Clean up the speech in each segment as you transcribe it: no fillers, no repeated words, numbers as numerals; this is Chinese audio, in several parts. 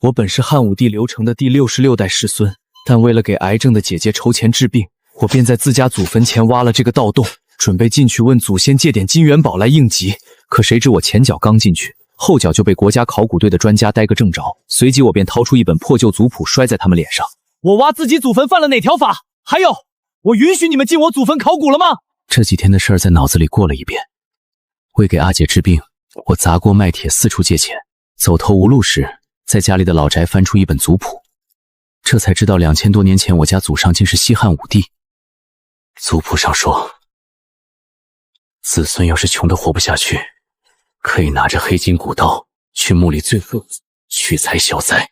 我本是汉武帝刘承的第66代世孙，但为了给癌症的姐姐筹钱治病，我便在自家祖坟前挖了这个盗洞，准备进去问祖先借点金元宝来应急。可谁知我前脚刚进去，后脚就被国家考古队的专家逮个正着，随即我便掏出一本破旧族谱摔在他们脸上。我挖自己祖坟犯了哪条法？还有，我允许你们进我祖坟考古了吗？这几天的事儿在脑子里过了一遍。为给阿姐治病，我砸锅卖铁四处借钱，走投无路时，在家里的老宅翻出一本族谱，这才知道2000多年前我家祖上竟是西汉武帝。族谱上说，子孙要是穷得活不下去，可以拿着黑金古刀去墓里最后取材消灾。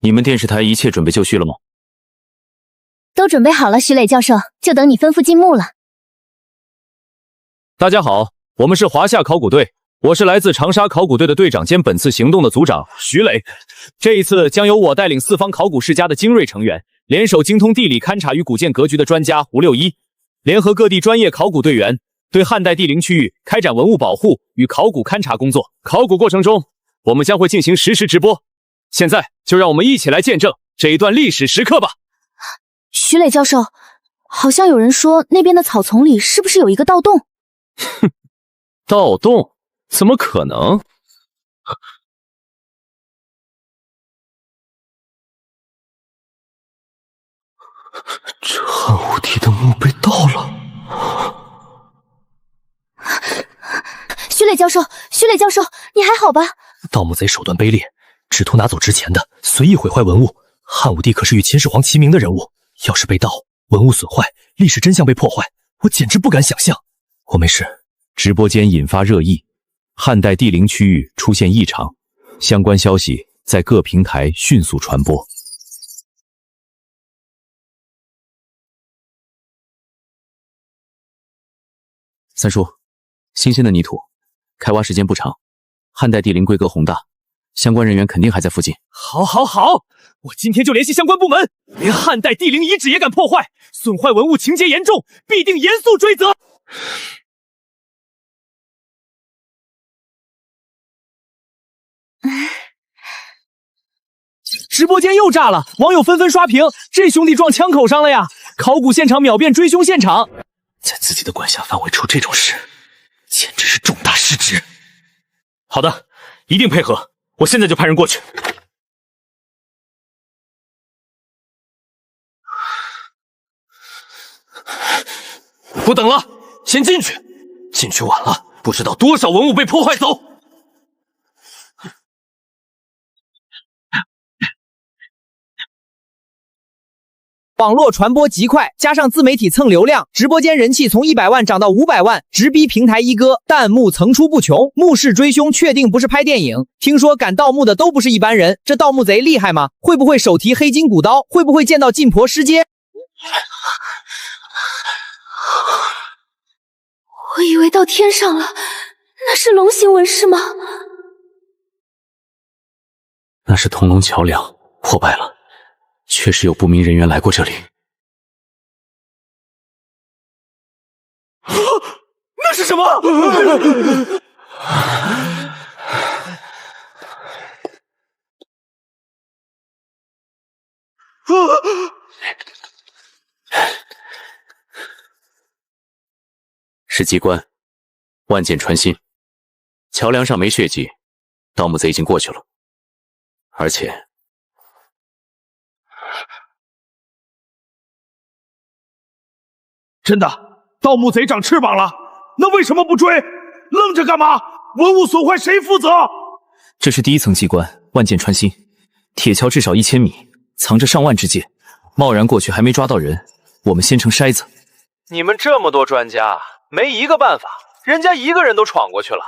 你们电视台一切准备就绪了吗？都准备好了，徐磊教授，就等你吩咐进墓了。大家好，我们是华夏考古队，我是来自长沙考古队的队长兼本次行动的组长徐磊。这一次将由我带领四方考古世家的精锐成员，联手精通地理勘察与古建格局的专家胡六一，联合各地专业考古队员，对汉代帝陵区域开展文物保护与考古勘察工作。考古过程中，我们将会进行实时直播。现在就让我们一起来见证这一段历史时刻吧。徐磊教授，好像有人说那边的草丛里是不是有一个盗洞？哼，盗洞？怎么可能？这汉武帝的墓被盗了。徐磊教授，徐磊教授，你还好吧？盗墓贼手段卑劣，只图拿走值钱的，随意毁坏文物。汉武帝可是与秦始皇齐名的人物，要是被盗，文物损坏，历史真相被破坏，我简直不敢想象。我没事。直播间引发热议，汉代帝陵区域出现异常，相关消息在各平台迅速传播。三叔，新鲜的泥土，开挖时间不长，汉代帝陵规格宏大，相关人员肯定还在附近。好，好，好！我今天就联系相关部门，连汉代帝陵遗址也敢破坏，损坏文物情节严重，必定严肃追责。直播间又炸了，网友纷纷刷屏，这兄弟撞枪口上了呀！考古现场秒变追凶现场，在自己的管辖范围出这种事，简直是重大失职。好的，一定配合，我现在就派人过去。不等了，先进去！进去晚了，不知道多少文物被破坏走。网络传播极快，加上自媒体蹭流量，直播间人气从100万涨到500万，直逼平台一哥，弹幕层出不穷。墓室追凶确定不是拍电影，听说敢盗墓的都不是一般人，这盗墓贼厉害吗？会不会手提黑金古刀？会不会见到晋婆尸街？我以为到天上了，那是龙形纹饰吗？那是铜龙桥梁破败了，确实有不明人员来过这里。那是什么？是机关，万箭穿心。桥梁上没血迹，盗墓贼已经过去了，而且真的，盗墓贼长翅膀了，那为什么不追？愣着干嘛？文物损坏谁负责？这是第一层机关，万箭穿心。铁桥至少1000米，藏着上万支箭，贸然过去还没抓到人，我们先成筛子。你们这么多专家，没一个办法，人家一个人都闯过去了。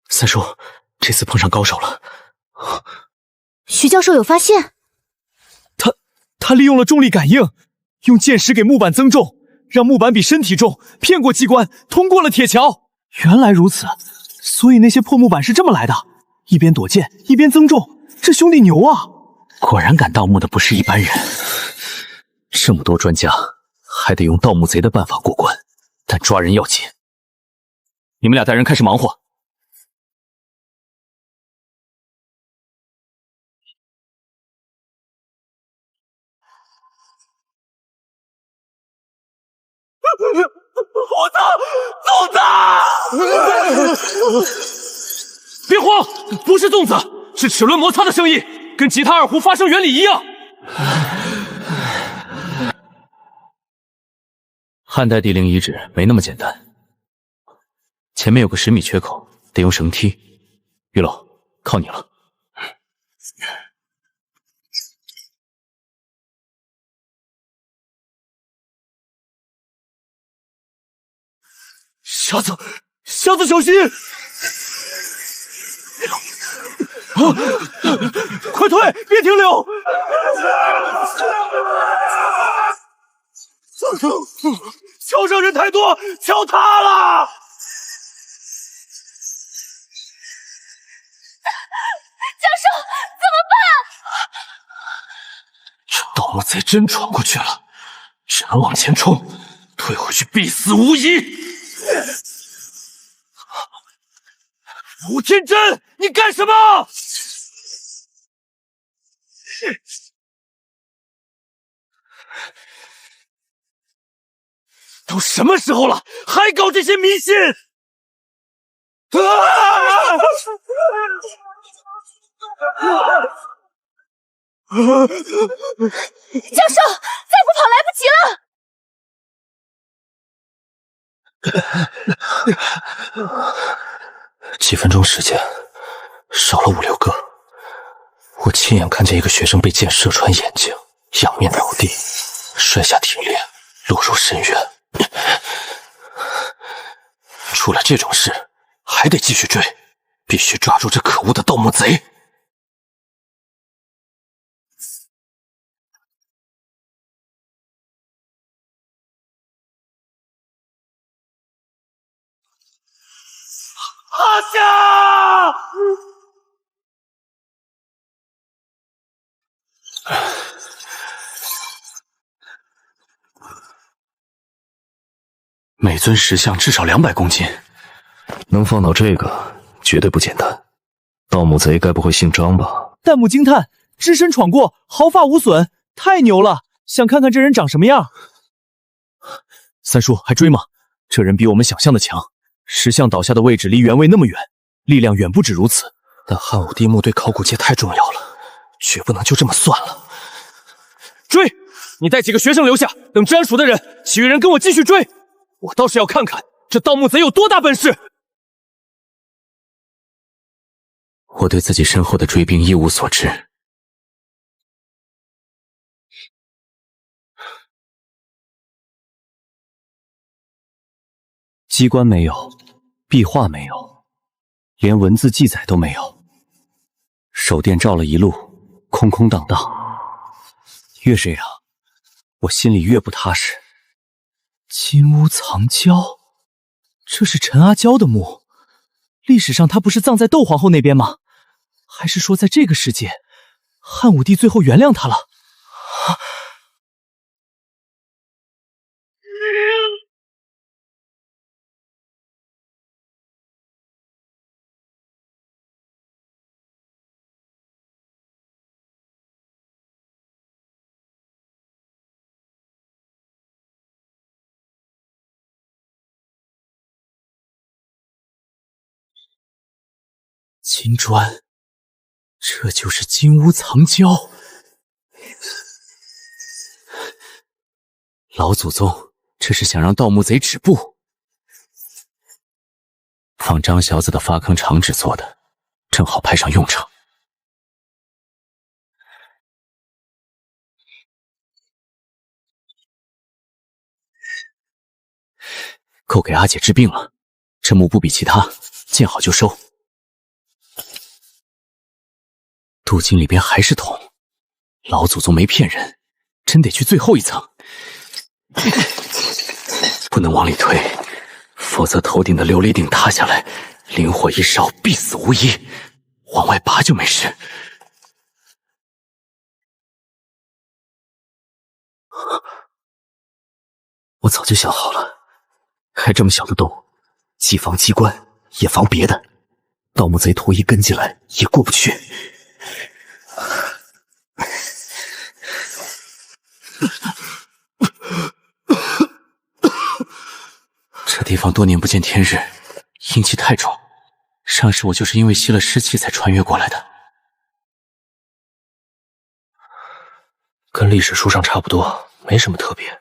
三叔，这次碰上高手了。徐教授有发现？他利用了重力感应，用剑石给木板增重，让木板比身体重，骗过机关，通过了铁桥。原来如此，所以那些破木板是这么来的，一边躲剑一边增重，这兄弟牛啊！果然敢盗墓的不是一般人。这么多专家，还得用盗墓贼的办法过关，但抓人要紧。你们俩带人开始忙活。别慌，不是粽子，是齿轮摩擦的声音，跟吉他二胡发声原理一样。汉代帝陵遗址没那么简单，前面有个10米缺口，得用绳梯。玉楼，靠你了。瞎子小心！快退，别停留！桥上人太多，桥塌了！教授，怎么办？这盗墓贼真闯过去了，只能往前冲，退回去必死无疑。吴天真，你干什么？都什么时候了，还搞这些迷信？教授，再不跑来不及了！几分钟时间，少了5、6个。我亲眼看见一个学生被箭射穿眼睛，仰面倒地，摔下铁链，落入深渊。出了这种事，还得继续追，必须抓住这可恶的盗墓贼。阿夏！每尊石像至少200公斤，能放倒这个绝对不简单。盗墓贼该不会姓张吧？弹幕惊叹：只身闯过，毫发无损，太牛了！想看看这人长什么样。三叔，还追吗？这人比我们想象的强，石像倒下的位置离原位那么远，力量远不止如此。但汉武帝墓对考古界太重要了，绝不能就这么算了。追！你带几个学生留下，等治安署的人，其余人跟我继续追。我倒是要看看这盗墓贼有多大本事。我对自己身后的追兵一无所知。机关没有，壁画没有，连文字记载都没有。手电照了一路，空空荡荡。越这样，我心里越不踏实。金屋藏娇，这是陈阿娇的墓。历史上她不是葬在窦皇后那边吗？还是说在这个世界，汉武帝最后原谅她了？金砖，这就是金屋藏娇。老祖宗这是想让盗墓贼止步。仿张小子的发坑长纸做的，正好派上用场。够给阿姐治病了，这墓不比其他，见好就收。镀金里边还是铜，老祖宗没骗人，真得去最后一层。不能往里推，否则头顶的琉璃顶塌下来，灵火一烧，必死无疑。往外拔就没事。我早就想好了，开这么小的洞，既防机关，也防别的。盗墓贼图一跟进来，也过不去。这地方多年不见天日，阴气太重。上世我就是因为吸了湿气才穿越过来的。跟历史书上差不多，没什么特别。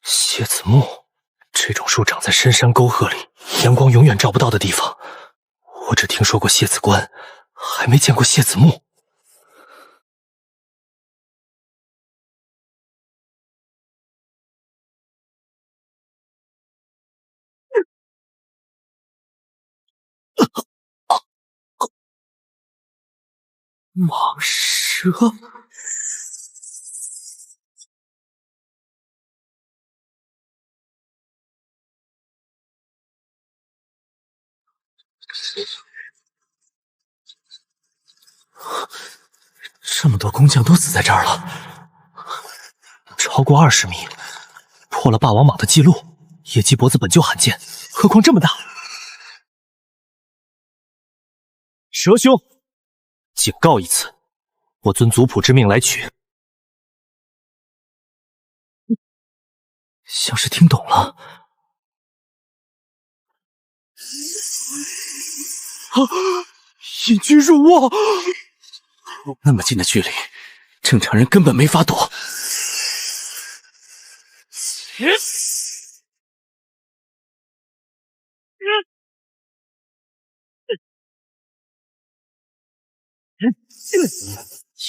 蝎子木，这种树长在深山沟壑里，阳光永远照不到的地方。我只听说过蝎子关，还没见过蝎子木。蟒蛇。这么多工匠都死在这儿了，超过20米，破了霸王蟒的记录。野鸡脖子本就罕见，何况这么大。蛇兄，警告一次，我遵族谱之命来取。像是听懂了。引君入瓮，那么近的距离，正常人根本没法躲。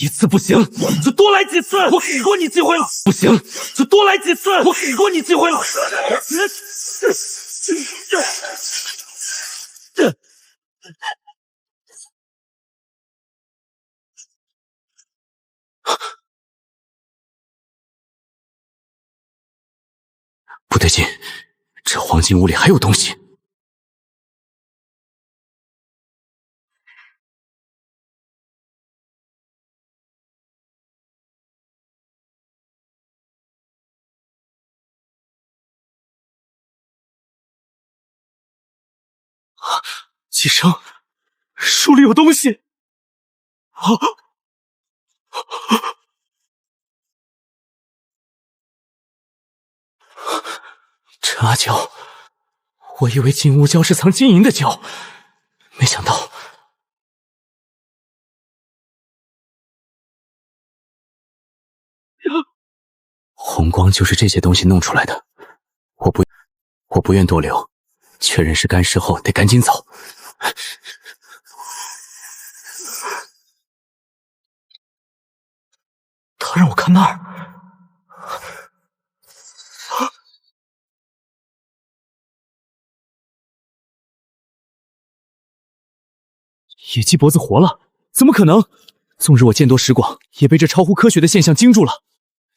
一次不行，就多来几次。我给过你机会了，不行就多来几次。我给过你机会了。不对劲，这黄金屋里还有东西。季生，书里有东西。陈阿娇，我以为金乌蛟是藏金银的蛟，没想到。红光就是这些东西弄出来的，我不愿多留，确认是干尸后得赶紧走。他让我看那儿。野鸡脖子活了？怎么可能？纵使我见多识广，也被这超乎科学的现象惊住了。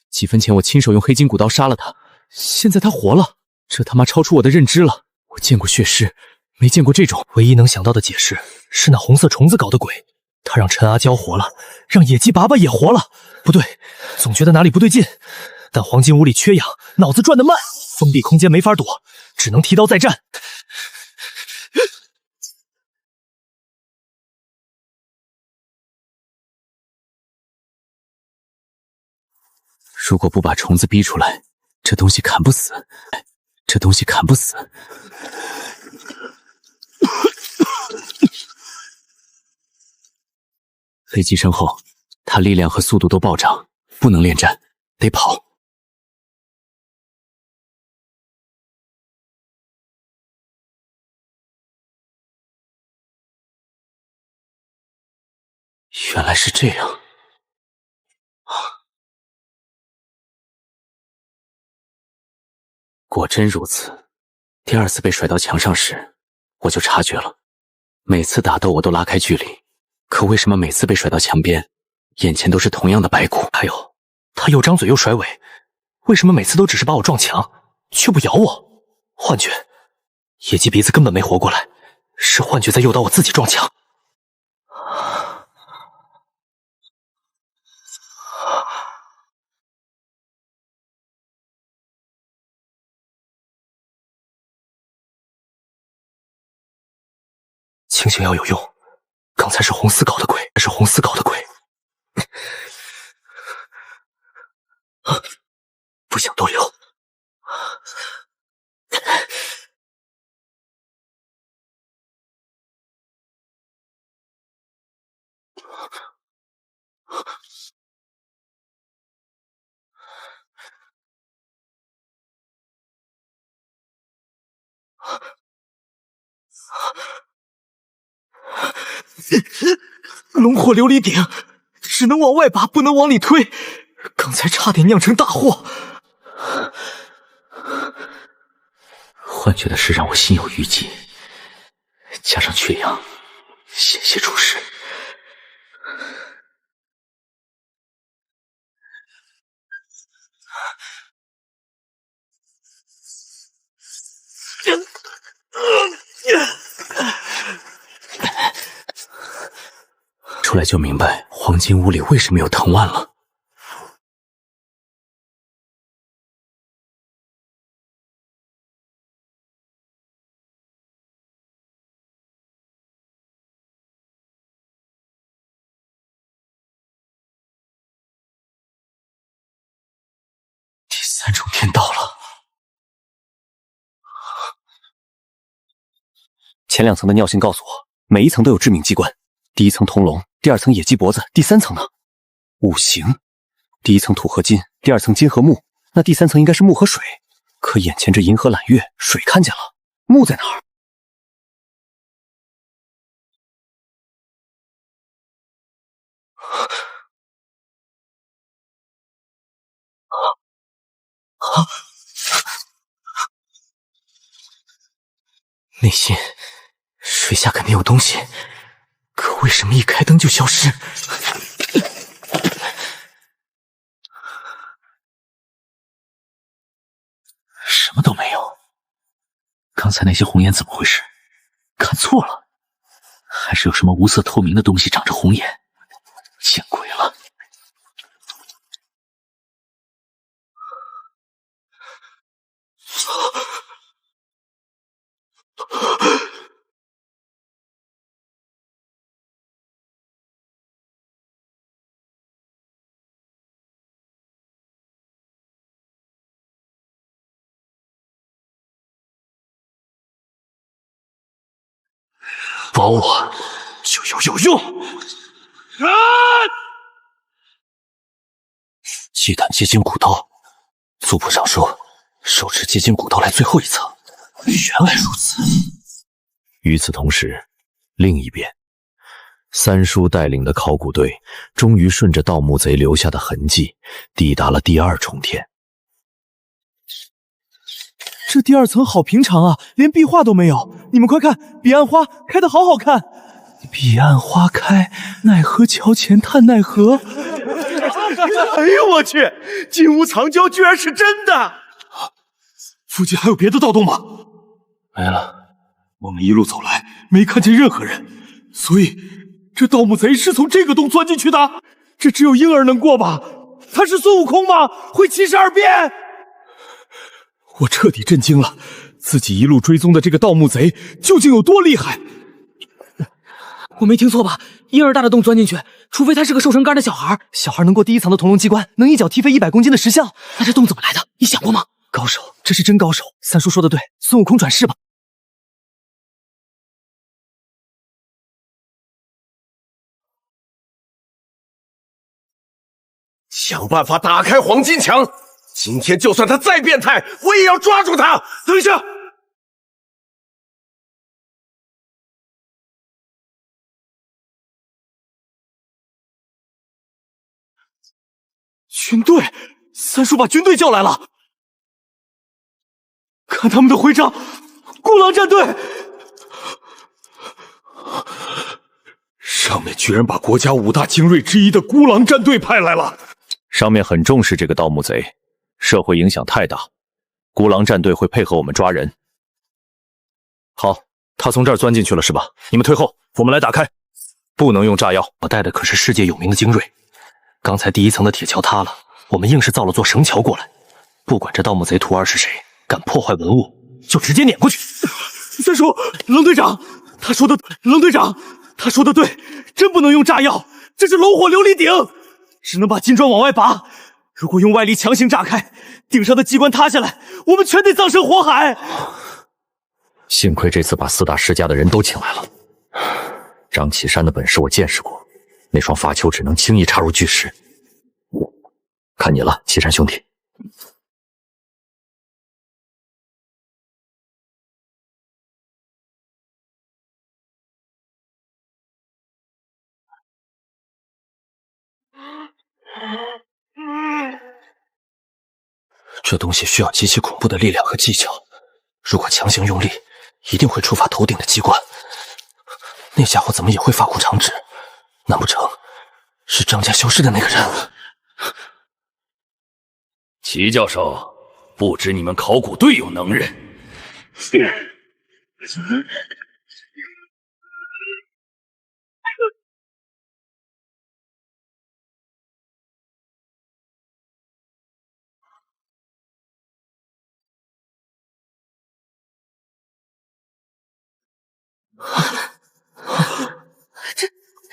几分前我亲手用黑金骨刀杀了他，现在他活了，这他妈超出我的认知了。我见过血尸，没见过这种。唯一能想到的解释是那红色虫子搞的鬼，他让陈阿娇活了，让野鸡爸爸也活了。不对，总觉得哪里不对劲。但黄金屋里缺氧，脑子转得慢，封闭空间没法躲，只能提刀再战。如果不把虫子逼出来，这东西砍不死。这东西砍不死。飞机身后，他力量和速度都暴涨，不能恋战，得跑。原来是这样。果真如此。第二次被甩到墙上时，我就察觉了。每次打斗我都拉开距离，可为什么每次被甩到墙边，眼前都是同样的白骨？还有，他又张嘴又甩尾，为什么每次都只是把我撞墙，却不咬我？幻觉，野鸡鼻子根本没活过来，是幻觉在诱导我自己撞墙。清醒要有用，刚才是红丝搞的鬼，不想多留。龙火琉璃鼎只能往外拔，不能往里推，刚才差点酿成大祸。幻觉的事让我心有余悸，加上缺氧，险些出事。出来就明白黄金屋里为什么有藤蔓了。第三重天到了。前2层的尿性告诉我，每一层都有致命机关。第1层铜龙，第2层野鸡脖子，第3层呢？五行。第1层土和金，第2层金和木，那第3层应该是木和水。可眼前这银河揽月，水看见了，木在哪儿？内心，水下肯定有东西。可为什么一开灯就消失？什么都没有。刚才那些红眼怎么回事？看错了，还是有什么无色透明的东西长着红眼？见鬼了！保我就有用！祭坛结晶骨头，族谱上说，手持结晶骨头来最后一层。原来如此。与此同时，另一边，三叔带领的考古队终于顺着盗墓贼留下的痕迹，抵达了第2重天。这第2层好平常啊，连壁画都没有。你们快看，彼岸花开得好好看。彼岸花开，奈何桥前叹奈何。哎呦我去！金屋藏娇居然是真的！附近还有别的盗洞吗？没了。我们一路走来，没看见任何人，所以这盗墓贼是从这个洞钻进去的。这只有婴儿能过吧？他是孙悟空吗？会72变？我彻底震惊了，自己一路追踪的这个盗墓贼究竟有多厉害？我没听错吧？婴儿大的洞钻进去，除非他是个瘦成干的小孩。小孩能过第1层的铜龙机关，能一脚踢飞100公斤的石像，那这洞怎么来的？你想过吗？高手，这是真高手。三叔说的对，孙悟空转世吧。想办法打开黄金墙！今天就算他再变态，我也要抓住他！等一下！军队，三叔把军队叫来了。看他们的徽章，孤狼战队。上面居然把国家5大精锐之一的孤狼战队派来了。上面很重视这个盗墓贼，社会影响太大，孤狼战队会配合我们抓人。好，他从这儿钻进去了是吧？你们退后，我们来打开。不能用炸药，我带的可是世界有名的精锐。刚才第1层的铁桥塌了，我们硬是造了座绳桥过来。不管这盗墓贼徒儿是谁，敢破坏文物，就直接撵过去。三叔，冷队长，他说的对，真不能用炸药，这是龙火琉璃鼎，只能把金砖往外拔。如果用外力强行炸开，顶上的机关塌下来，我们全得葬身火海。幸亏这次把4大世家的人都请来了。张启山的本事我见识过，那双法球只能轻易插入巨石。看你了，启山兄弟。这东西需要极其恐怖的力量和技巧，如果强行用力，一定会触发头顶的机关。那家伙怎么也会发苦长指？难不成是张家修士的那个人？齐教授，不知你们考古队有能人。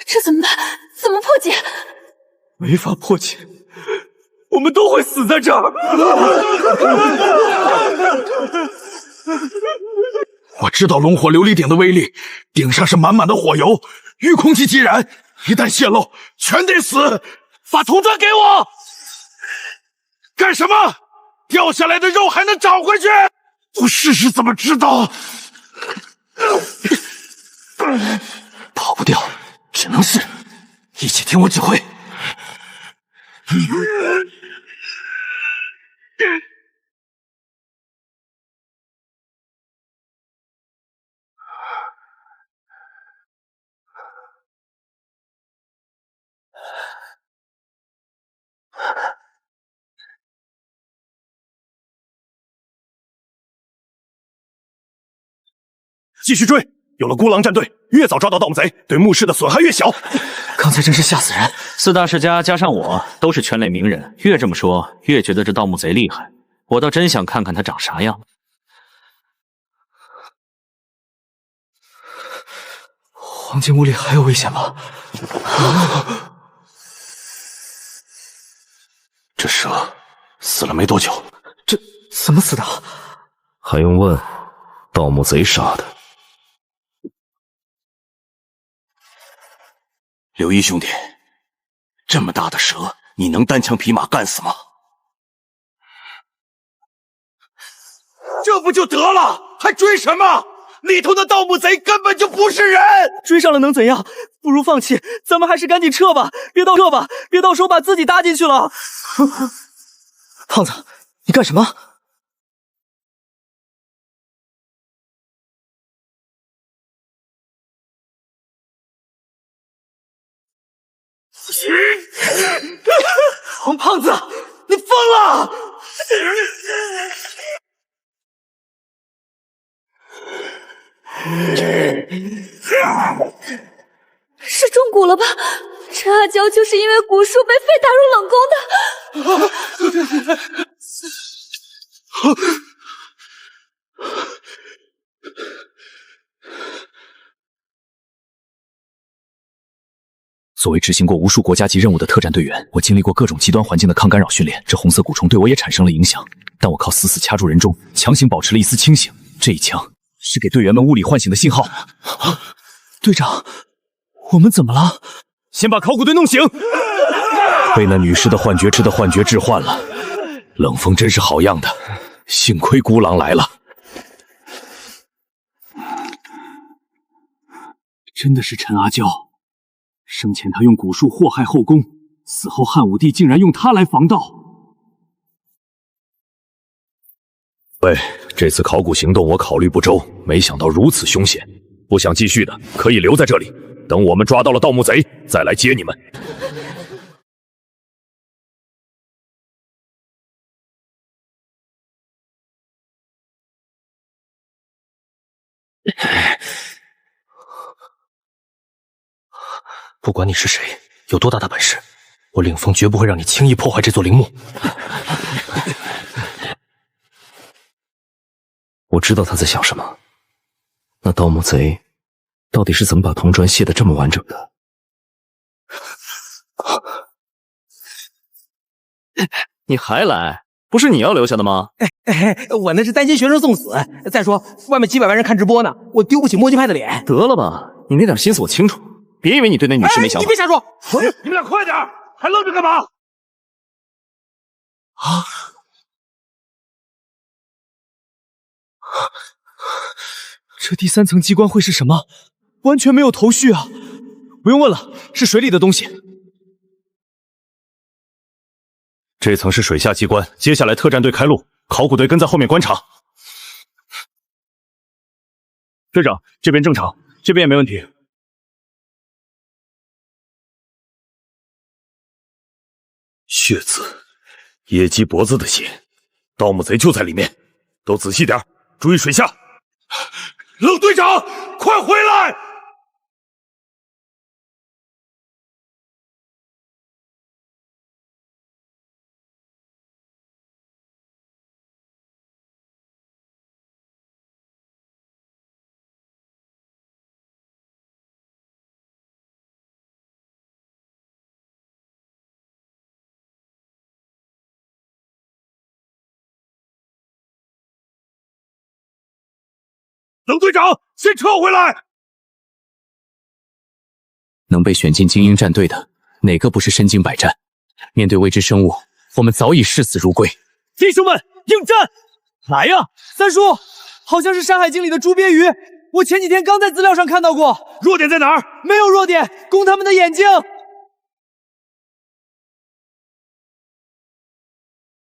这怎么办？怎么破解？没法破解，我们都会死在这儿。我知道龙火琉璃鼎的威力，鼎上是满满的火油，遇空气即燃，一旦泄露，全得死。把铜砖给我！干什么？掉下来的肉还能长回去？不试试怎么知道？跑不掉，只能是一起听我指挥。继续追！有了孤狼战队，越早抓到盗墓贼，对墓室的损害越小。刚才真是吓死人！4大世家加上我都是圈内名人，越这么说越觉得这盗墓贼厉害。我倒真想看看他长啥样。黄金屋里还有危险吗？这蛇死了没多久，这怎么死的？还用问？盗墓贼杀的。刘一兄弟，这么大的蛇，你能单枪匹马干死吗？这不就得了，还追什么？里头的盗墓贼根本就不是人！追上了能怎样？不如放弃，咱们还是赶紧撤吧，别到时候把自己搭进去了。胖子，你干什么？王胖子，你疯了！是中蛊了吧？这阿娇就是因为蛊术被废打入冷宫的。作为执行过无数国家级任务的特战队员，我经历过各种极端环境的抗干扰训练。这红色蛊虫对我也产生了影响，但我靠死死掐住人中，强行保持了一丝清醒。这一枪是给队员们物理唤醒的信号。队长，我们怎么了？先把考古队弄醒。被那女尸的幻觉吃的幻觉置换了。冷风真是好样的，幸亏孤狼来了。真的是陈阿娇。生前他用蛊术祸害后宫，死后汉武帝竟然用他来防盗。喂，这次考古行动我考虑不周，没想到如此凶险。不想继续的可以留在这里，等我们抓到了盗墓贼再来接你们。不管你是谁，有多大的本事，我领风绝不会让你轻易破坏这座陵墓。我知道他在想什么。那盗墓贼到底是怎么把铜砖卸得这么完整的？你还来？不是你要留下的吗？我那是担心学生送死。再说外面几百万人看直播呢，我丢不起墨迹派的脸。得了吧，你那点心思我清楚，别以为你对那女士没想法。你别瞎说！你们俩快点，还愣着干嘛？啊！这第3层机关会是什么？完全没有头绪啊！不用问了，是水里的东西。这层是水下机关，接下来特战队开路，考古队跟在后面观察。队长，这边正常，这边也没问题。血字，野鸡脖子的血，盗墓贼就在里面，都仔细点，注意水下。冷队长，快回来！冷队长，先撤回来！能被选进精英战队的，哪个不是身经百战？面对未知生物，我们早已视死如归。弟兄们，应战！来呀！三叔，好像是《山海经》里的朱鳖鱼，我前几天刚在资料上看到过。弱点在哪儿？没有弱点，攻他们的眼睛。